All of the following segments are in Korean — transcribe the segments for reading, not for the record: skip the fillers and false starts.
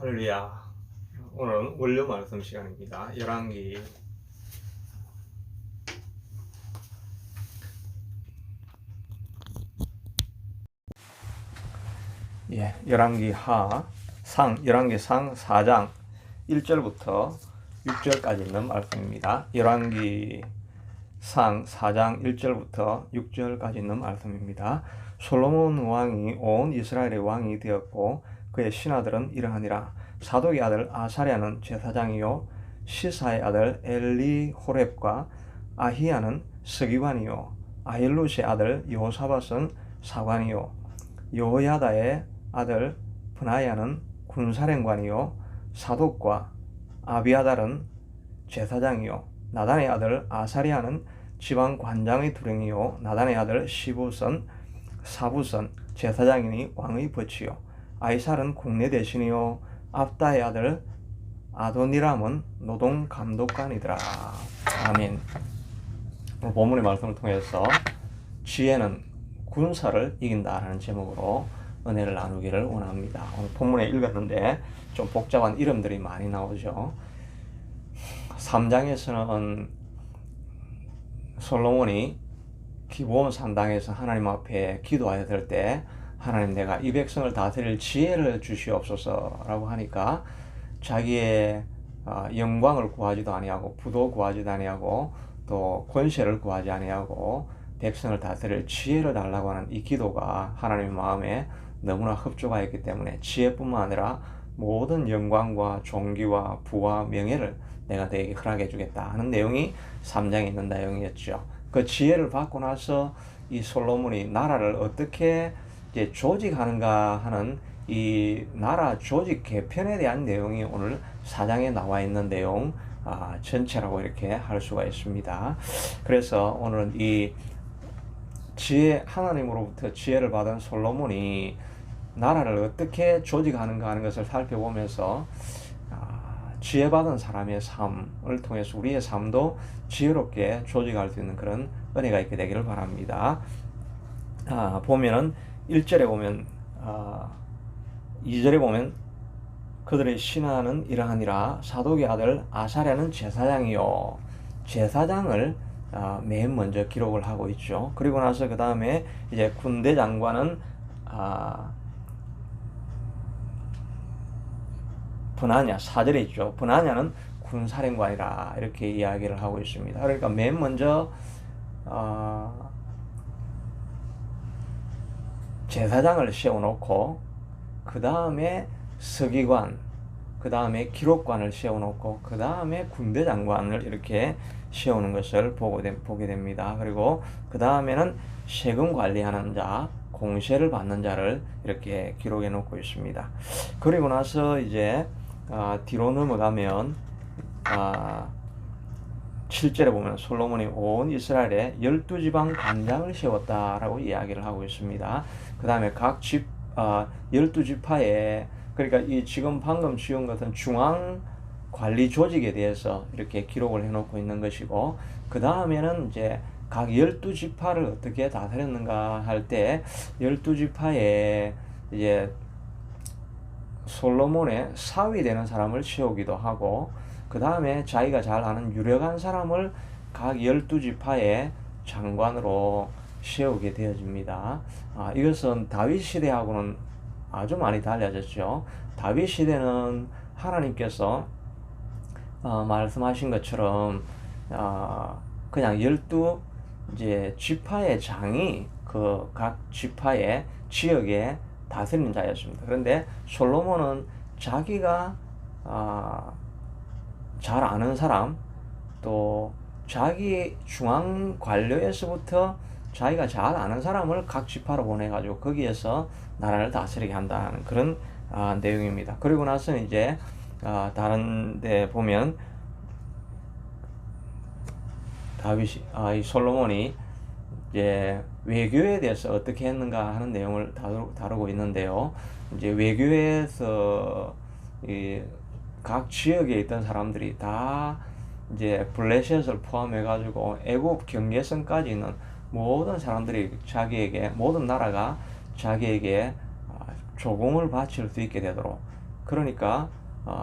할렐루야. 오늘은 원료 말씀 시간입니다. 열왕기 열왕기상 4장 1절부터 6절까지 있는 말씀입니다. 열왕기상 4장 1절부터 6절까지 있는 말씀입니다. 솔로몬 왕이 온 이스라엘의 왕이 되었고 그의 신하들은 이러하니라. 사독의 아들 아사랴는 제사장이요 시사의 아들 엘리호렙과 아히야는 서기관이요 아힐룻의 아들 여호사밧은 사관이요 여호야다의 아들 브나야는 군사령관이요 사독과 아비아달은 제사장이요 나단의 아들 아사랴는 지방 관장의 두령이요 나단의 아들 사붓은 제사장이니 왕의 벗이요 아이살은 국내 대신이요 압다의 아들 아도니람은 노동 감독관이더라. 아멘. 오늘 본문의 말씀을 통해서 지혜는 군사를 이긴다라는 제목으로 은혜를 나누기를 원합니다. 오늘 본문에 읽었는데 좀 복잡한 이름들이 많이 나오죠. 3장에서는 솔로몬이 기브온 산당에서 하나님 앞에 기도하였을 때 하나님, 내가 이 백성을 다스릴 지혜를 주시옵소서라고 하니까 자기의 영광을 구하지도 아니하고 부도 구하지도 아니하고 또 권세를 구하지 아니하고 백성을 다스릴 지혜를 달라고 하는 이 기도가 하나님의 마음에 너무나 흡족하였기 때문에 지혜뿐만 아니라 모든 영광과 존귀와 부와 명예를 내가 너에게 허락해 주겠다 하는 내용이 3장에 있는 내용이었죠. 그 지혜를 받고 나서 이 솔로몬이 나라를 어떻게 이제 조직하는가 하는 이 나라 조직 개편에 대한 내용이 오늘 4장에 나와 있는 내용 전체라고 이렇게 할 수가 있습니다. 그래서 오늘은 이 지혜, 하나님으로부터 지혜를 받은 솔로몬이 나라를 어떻게 조직하는가 하는 것을 살펴보면서 지혜받은 사람의 삶을 통해서 우리의 삶도 지혜롭게 조직할 수 있는 그런 은혜가 있게 되기를 바랍니다. 보면은 1절에 보면 2절에 보면 그들의 신하는 이러하니라. 사독의 아들 아사랴는 제사장이요. 제사장을 맨 먼저 기록을 하고 있죠. 그리고 나서 그 다음에 이제 군대 장관은 브나냐, 4절에 있죠. 브나냐는 군사령관이라 이렇게 이야기를 하고 있습니다. 그러니까 맨 먼저 제사장을 세워놓고 그 다음에 서기관, 그 다음에 기록관을 세워놓고 그 다음에 군대 장관을 이렇게 세우는 것을 보게 됩니다. 그리고 그 다음에는 세금 관리하는 자, 공세를 받는 자를 이렇게 기록해 놓고 있습니다. 그리고 나서 이제 뒤로 넘어가면 7절에 보면 솔로몬이 온 이스라엘에 12지방 관장을 세웠다라고 이야기를 하고 있습니다. 그 다음에 각 12지파에, 그러니까 이 지금 방금 지은 것은 중앙 관리 조직에 대해서 이렇게 기록을 해놓고 있는 것이고, 그 다음에는 이제 각 12지파를 어떻게 다스렸는가 할 때 12지파에 이제 솔로몬의 사위 되는 사람을 세우기도 하고, 그 다음에 자기가 잘 아는 유력한 사람을 각 12지파의 장관으로 세우게 되어집니다. 이것은 다윗 시대하고는 아주 많이 달라졌죠. 다윗 시대는 하나님께서 말씀하신 것처럼 그냥 12 이제 지파의 장이 그 각 지파의 지역에 다스리는 자였습니다. 그런데 솔로몬은 자기가 잘 아는 사람, 또 자기 중앙 관료에서부터 자기가 잘 아는 사람을 각 지파로 보내가지고 거기에서 나라를 다스리게 한다는 그런 내용입니다. 그리고 나서 이제 다른 데 보면 이 솔로몬이 이제 외교에 대해서 어떻게 했는가 하는 내용을 다루고 있는데요. 이제 외교에서 각 지역에 있던 사람들이 다 이제 블레셋을 포함해가지고 애굽 경계선까지 있는 모든 사람들이 모든 나라가 자기에게 조공을 바칠 수 있게 되도록 그러니까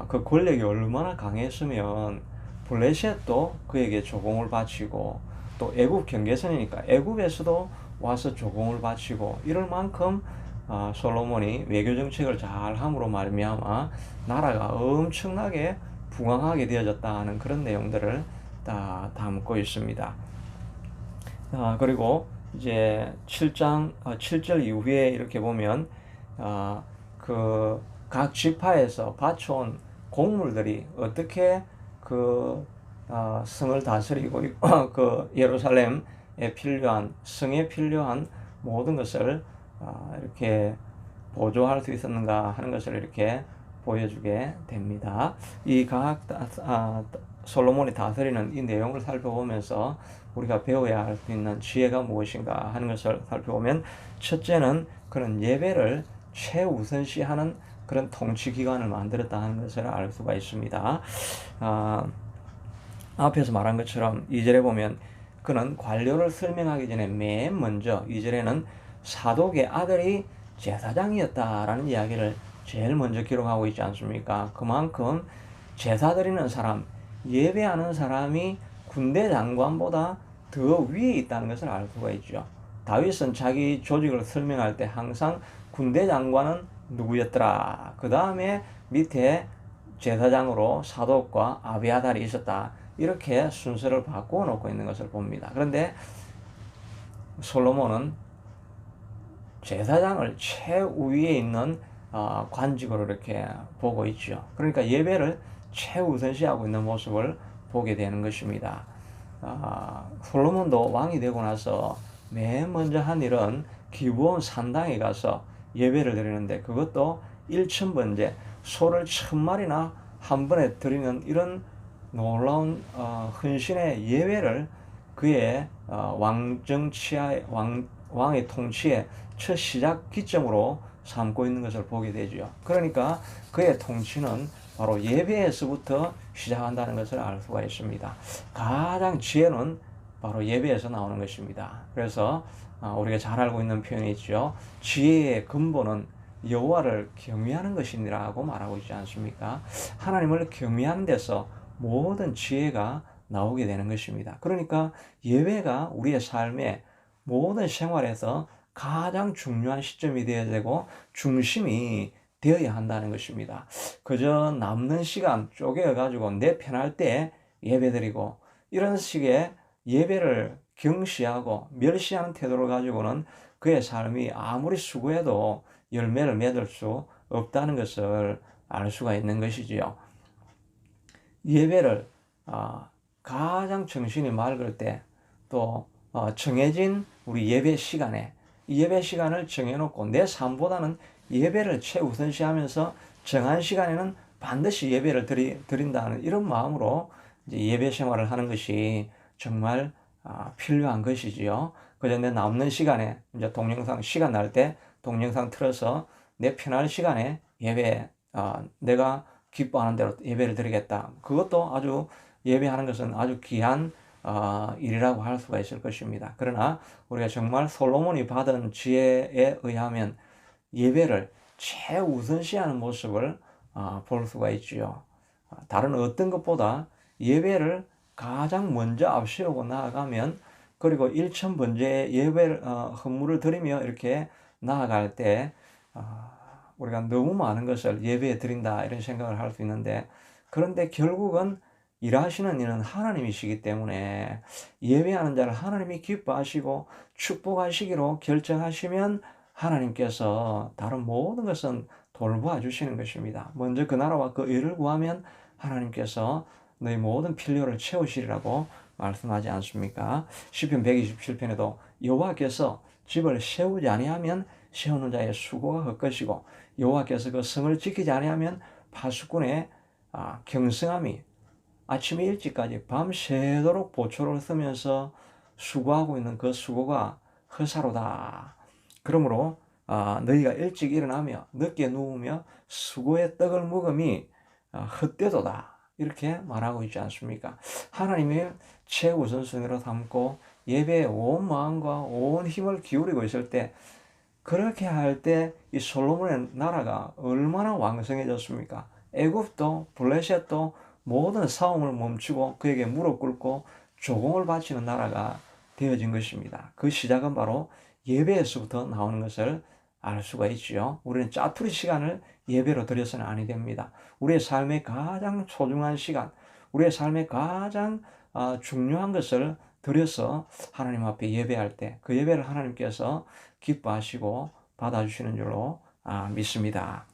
그 권력이 얼마나 강했으면 블레셋도 그에게 조공을 바치고, 또 애굽 경계선이니까 애굽에서도 와서 조공을 바치고, 이럴 만큼 솔로몬이 외교 정책을 잘 함으로 말미암아 나라가 엄청나게 부강하게 되어졌다 하는 그런 내용들을 다 담고 있습니다. 그리고 이제 7장 7절 이후에 이렇게 보면 그 각 지파에서 바쳐온 곡물들이 어떻게 그 성을 다스리고 그 예루살렘에 필요한, 성에 필요한 모든 것을 이렇게 보조할 수 있었는가 하는 것을 이렇게 보여주게 됩니다. 이 각 솔로몬이 다스리는 이 내용을 살펴보면서 우리가 배워야 할 수 있는 지혜가 무엇인가 하는 것을 살펴보면, 첫째는 그런 예배를 최우선시하는 그런 통치기관을 만들었다 하는 것을 알 수가 있습니다. 앞에서 말한 것처럼 2절에 보면 그는 관료를 설명하기 전에 맨 먼저 2절에는 사독의 아들이 제사장이었다라는 이야기를 제일 먼저 기록하고 있지 않습니까? 그만큼 제사 드리는 사람, 예배하는 사람이 군대 장관보다 더 위에 있다는 것을 알 수가 있죠. 다윗은 자기 조직을 설명할 때 항상 군대 장관은 누구였더라, 그 다음에 밑에 제사장으로 사독과 아비아달이 있었다, 이렇게 순서를 바꾸어 놓고 있는 것을 봅니다. 그런데 솔로몬은 제사장을 최우위에 있는 관직으로 이렇게 보고 있죠. 그러니까 예배를 최우선시하고 있는 모습을 보게 되는 것입니다. 솔로몬도 왕이 되고 나서 맨 먼저 한 일은 기브온 산당에 가서 예배를 드리는데, 그것도 1000번째 소를 1000마리나 한 번에 드리는 이런 놀라운 헌신의 예배를 그의 왕의 통치의 첫 시작 기점으로 삼고 있는 것을 보게 되죠. 그러니까 그의 통치는 바로 예배에서부터 시작한다는 것을 알 수가 있습니다. 가장 지혜는 바로 예배에서 나오는 것입니다. 그래서 우리가 잘 알고 있는 표현이 있죠. 지혜의 근본은 여호와를 경외하는 것이라고 말하고 있지 않습니까? 하나님을 경외하는 데서 모든 지혜가 나오게 되는 것입니다. 그러니까 예배가 우리의 삶의 모든 생활에서 가장 중요한 시점이 되어야 되고 중심이 되어야 한다는 것입니다. 그저 남는 시간 쪼개어가지고 내 편할 때 예배드리고, 이런 식의 예배를 경시하고 멸시하는 태도를 가지고는 그의 삶이 아무리 수고해도 열매를 맺을 수 없다는 것을 알 수가 있는 것이지요. 예배를 가장 정신이 맑을 때, 또 정해진 우리 예배 시간에, 이 예배 시간을 정해놓고 내 삶보다는 예배를 최우선시하면서 정한 시간에는 반드시 예배를 드린다는 이런 마음으로 이제 예배 생활을 하는 것이 정말 필요한 것이지요. 그저 내 남는 시간에 이제 동영상 시간 날 때 동영상 틀어서 내 편할 시간에 예배, 내가 기뻐하는 대로 예배를 드리겠다. 그것도 아주, 예배하는 것은 아주 귀한 일이라고 할 수가 있을 것입니다. 그러나 우리가 정말 솔로몬이 받은 지혜에 의하면 예배를 최우선시하는 모습을 볼 수가 있지요. 다른 어떤 것보다 예배를 가장 먼저 앞세우고 나아가면, 그리고 1000번째 예배를 헌물을 드리며 이렇게 나아갈 때 우리가 너무 많은 것을 예배에 드린다 이런 생각을 할 수 있는데, 그런데 결국은 일하시는 이는 하나님이시기 때문에 예배하는 자를 하나님이 기뻐하시고 축복하시기로 결정하시면 하나님께서 다른 모든 것은 돌보아 주시는 것입니다. 먼저 그 나라와 그 의를 구하면 하나님께서 너희 모든 필요를 채우시리라고 말씀하지 않습니까? 시편 127편에도 여호와께서 집을 세우지 아니하면 세우는 자의 수고가 헛것이고, 여호와께서 그 성을 지키지 아니하면 파수꾼의 경성함이, 아침에 일찍까지 밤새도록 보초를 쓰면서 수고하고 있는 그 수고가 허사로다. 그러므로 너희가 일찍 일어나며 늦게 누우며 수고의 떡을 먹음이 헛되도다, 이렇게 말하고 있지 않습니까? 하나님의 최우선순위로 삼고 예배에 온 마음과 온 힘을 기울이고 있을 때 그렇게 할 때 이 솔로몬의 나라가 얼마나 왕성해졌습니까? 애굽도 블레셋도 모든 싸움을 멈추고 그에게 무릎 꿇고 조공을 바치는 나라가 되어진 것입니다. 그 시작은 바로 예배에서부터 나오는 것을 알 수가 있지요. 우리는 짜투리 시간을 예배로 드려서는 아니 됩니다. 우리의 삶의 가장 소중한 시간, 우리의 삶의 가장 중요한 것을 드려서 하나님 앞에 예배할 때 그 예배를 하나님께서 기뻐하시고 받아주시는 줄로 믿습니다.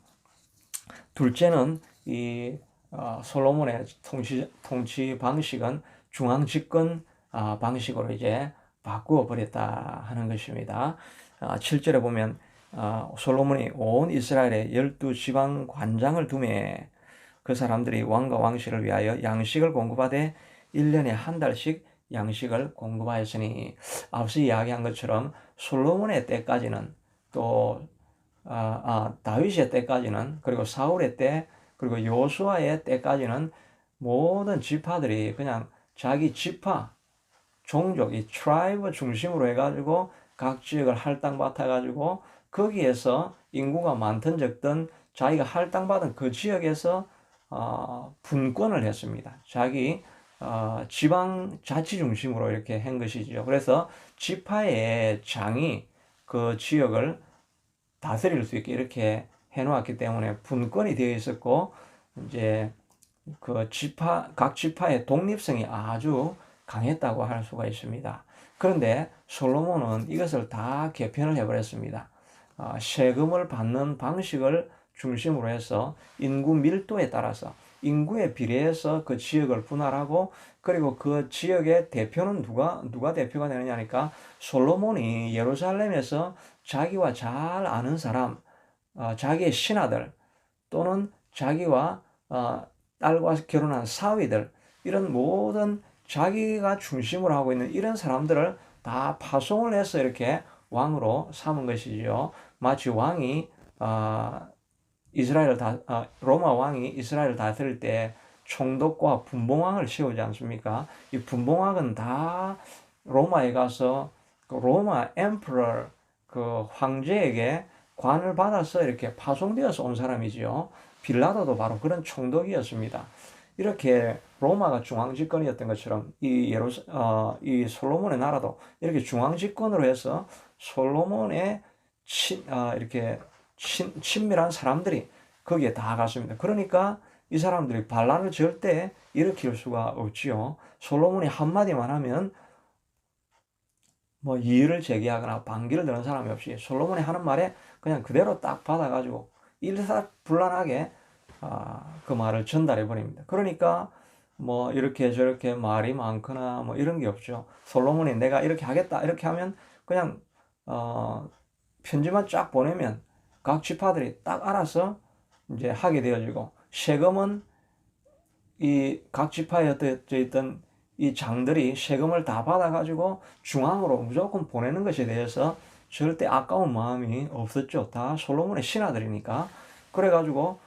둘째는 이 솔로몬의 통치 방식은 중앙 집권 방식으로 이제 바꾸어 버렸다 하는 것입니다. 7절에 보면 솔로몬이 온 이스라엘의 12지방 관장을 두매 그 사람들이 왕과 왕실을 위하여 양식을 공급하되 1년에 한 달씩 양식을 공급하였으니, 앞서 이야기한 것처럼 솔로몬의 때까지는 또 다윗의 때까지는, 그리고 사울의 때, 그리고 요수아의 때까지는 모든 지파들이 그냥 자기 지파, 종족, 이 트라이브 중심으로 해가지고 각 지역을 할당받아가지고 거기에서 인구가 많든 적든 자기가 할당받은 그 지역에서 분권을 했습니다. 자기 지방 자치 중심으로 이렇게 한 것이죠. 그래서 지파의 장이 그 지역을 다스릴 수 있게 이렇게 해놓았기 때문에 분권이 되어 있었고, 이제 그 각 지파의 독립성이 아주 강했다고 할 수가 있습니다. 그런데 솔로몬은 이것을 다 개편을 해버렸습니다. 세금을 받는 방식을 중심으로 해서 인구 밀도에 따라서 인구에 비례해서 그 지역을 분할하고, 그리고 그 지역의 대표는 누가 대표가 되느냐니까 솔로몬이 예루살렘에서 자기와 잘 아는 사람, 자기의 신하들 또는 자기와 딸과 결혼한 사위들, 이런 모든 자기가 중심으로 하고 있는 이런 사람들을 다 파송을 해서 이렇게 왕으로 삼은 것이지요. 마치 왕이 로마 왕이 이스라엘을 다스릴 때 총독과 분봉왕을 세우지 않습니까? 이 분봉왕은 다 로마에 가서 그 로마 엠퍼러 그 황제에게 관을 받아서 이렇게 파송되어서 온 사람이지요. 빌라도도 바로 그런 총독이었습니다. 이렇게 로마가 중앙집권이었던 것처럼 이 솔로몬의 나라도 이렇게 중앙집권으로 해서 솔로몬의 이렇게 친밀한 사람들이 거기에 다 갔습니다. 그러니까 이 사람들이 반란을 절대 일으킬 수가 없지요. 솔로몬이 한마디만 하면 뭐 이의를 제기하거나 반기를 드는 사람이 없이 솔로몬이 하는 말에 그냥 그대로 딱 받아가지고 일사불란하게 그 말을 전달해 버립니다. 그러니까 뭐 이렇게 저렇게 말이 많거나 뭐 이런 게 없죠. 솔로몬이 내가 이렇게 하겠다 이렇게 하면 그냥 편지만 쫙 보내면 각 지파들이 딱 알아서 이제 하게 되어지고, 세금은 이 각 지파에 흩어져 있던 이 장들이 세금을 다 받아가지고 중앙으로 무조건 보내는 것에 대해서 절대 아까운 마음이 없었죠. 다 솔로몬의 신하들이니까. 그래가지고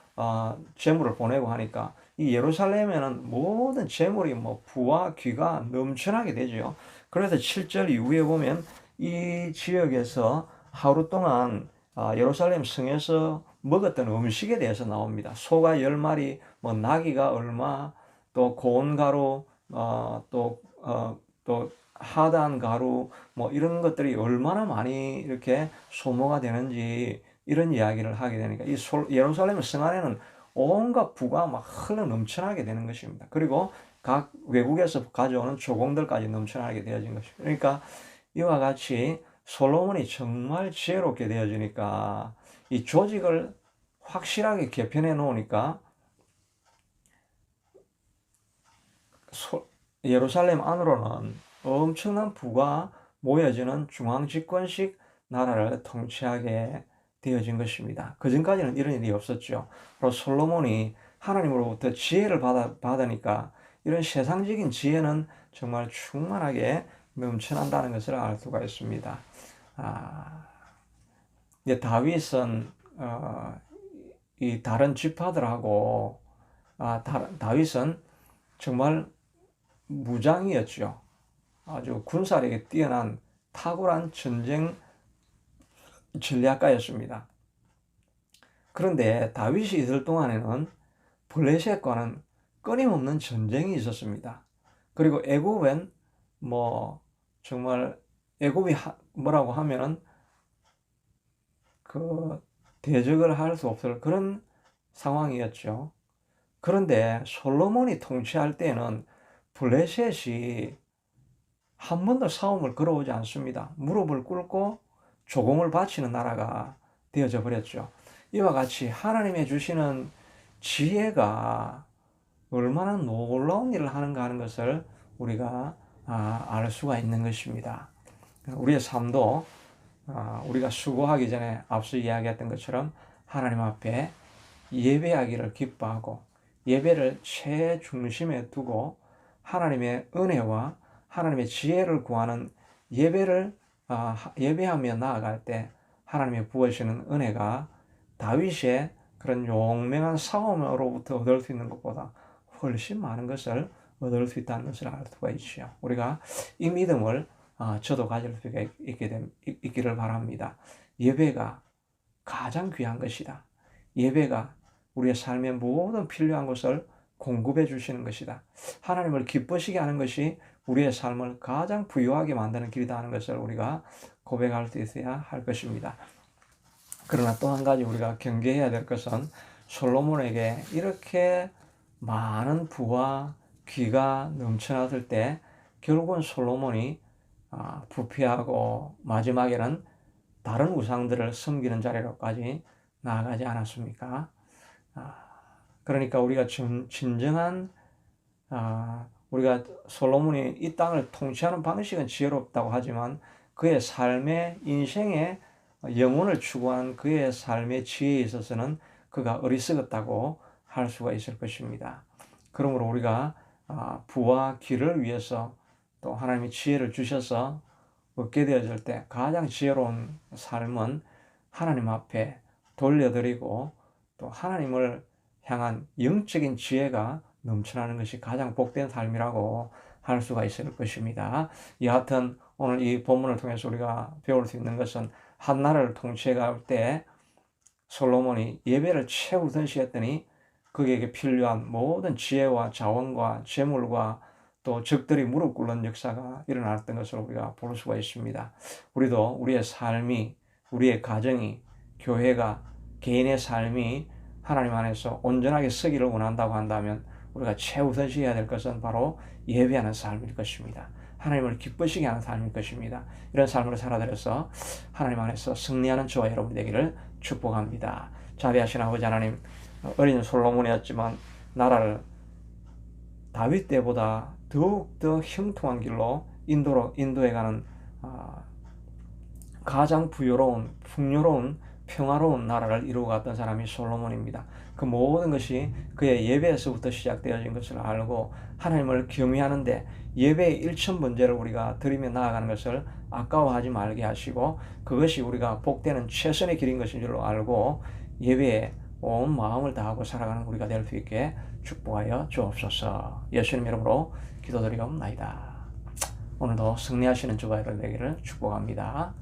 재물을 보내고 하니까 이 예루살렘에는 모든 재물이 뭐 부와 귀가 넘쳐나게 되죠. 그래서 7절 이후에 보면 이 지역에서 하루 동안 예루살렘 성에서 먹었던 음식에 대해서 나옵니다. 소가 10마리, 뭐 나귀가 얼마, 또 고운 가루, 또 하단 가루, 뭐 이런 것들이 얼마나 많이 이렇게 소모가 되는지 이런 이야기를 하게 되니까 이 예루살렘 성 안에는 온갖 부가 막 흘러 넘쳐나게 되는 것입니다. 그리고 각 외국에서 가져오는 조공들까지 넘쳐나게 되어진 것입니다. 그러니까 이와 같이 솔로몬이 정말 지혜롭게 되어지니까 이 조직을 확실하게 개편해 놓으니까 예루살렘 안으로는 엄청난 부가 모여지는 중앙집권식 나라를 통치하게 되어진 것입니다. 그전까지는 이런 일이 없었죠. 바로 솔로몬이 하나님으로부터 지혜를 받으니까 이런 세상적인 지혜는 정말 충만하게 넘쳐난다는 것을 알 수가 있습니다. 이제 다윗은 이 다른 지파들하고 다윗은 정말 무장이었죠. 아주 군사력이 뛰어난 탁월한 전쟁 전략가였습니다. 그런데 다윗이 있을 동안에는 블레셋과는 끊임없는 전쟁이 있었습니다. 그리고 애굽은 뭐 정말 애굽이 뭐라고 하면은 그 대적을 할 수 없을 그런 상황이었죠. 그런데 솔로몬이 통치할 때는 블레셋이 한 번도 싸움을 걸어오지 않습니다. 무릎을 꿇고 조공을 바치는 나라가 되어져 버렸죠. 이와 같이 하나님의 주시는 지혜가 얼마나 놀라운 일을 하는가 하는 것을 우리가 알 수가 있는 것입니다. 우리의 삶도 우리가 수고하기 전에 앞서 이야기했던 것처럼 하나님 앞에 예배하기를 기뻐하고 예배를 최중심에 두고 하나님의 은혜와 하나님의 지혜를 구하는 예배하며 나아갈 때 하나님의 부어주시는 은혜가 다윗의 그런 용맹한 싸움으로부터 얻을 수 있는 것보다 훨씬 많은 것을 얻을 수 있다는 것을 알 수가 있죠. 우리가 이 믿음을 저도 가질 수 있기를 바랍니다. 예배가 가장 귀한 것이다. 예배가 우리의 삶의 모든 필요한 것을 공급해 주시는 것이다. 하나님을 기쁘시게 하는 것이 우리의 삶을 가장 부유하게 만드는 길이다 하는 것을 우리가 고백할 수 있어야 할 것입니다. 그러나 또 한 가지 우리가 경계해야 될 것은 솔로몬에게 이렇게 많은 부와 귀가 넘쳐났을 때 결국은 솔로몬이 부패하고 마지막에는 다른 우상들을 섬기는 자리로까지 나아가지 않았습니까? 그러니까 우리가 진정한 우리가 솔로몬이 이 땅을 통치하는 방식은 지혜롭다고 하지만 그의 삶의 인생의 영혼을 추구한 그의 삶의 지혜에 있어서는 그가 어리석었다고 할 수가 있을 것입니다. 그러므로 우리가 부와 귀를 위해서 또 하나님이 지혜를 주셔서 얻게 되어질 때 가장 지혜로운 삶은 하나님 앞에 돌려드리고 또 하나님을 향한 영적인 지혜가 넘쳐나는 것이 가장 복된 삶이라고 할 수가 있을 것입니다. 여하튼 오늘 이 본문을 통해서 우리가 배울 수 있는 것은 한 나라를 통치해갈 때 솔로몬이 예배를 최우선시했더니 그에게 필요한 모든 지혜와 자원과 재물과 또 적들이 무릎 꿇는 역사가 일어났던 것을 우리가 볼 수가 있습니다. 우리도 우리의 삶이, 우리의 가정이, 교회가, 개인의 삶이 하나님 안에서 온전하게 서기를 원한다고 한다면 우리가 최우선시해야 될 것은 바로 예배하는 삶일 것입니다. 하나님을 기쁘시게 하는 삶일 것입니다. 이런 삶을 살아들여서 하나님 안에서 승리하는 저와 여러분이 되기를 축복합니다. 자비하신 아버지 하나님, 어린 솔로몬이었지만 나라를 다윗 때보다 더욱더 형통한 길로 인도에 가는 가장 풍요로운 평화로운 나라를 이루어갔던 사람이 솔로몬입니다. 그 모든 것이 그의 예배에서부터 시작되어진 것을 알고 하나님을 경외하는데 예배의 일천번제를 우리가 드리며 나아가는 것을 아까워하지 말게 하시고 그것이 우리가 복되는 최선의 길인 것인 줄로 알고 예배에 온 마음을 다하고 살아가는 우리가 될 수 있게 축복하여 주옵소서. 예수님 이름으로 기도드리옵나이다. 오늘도 승리하시는 주가 되기를 축복합니다.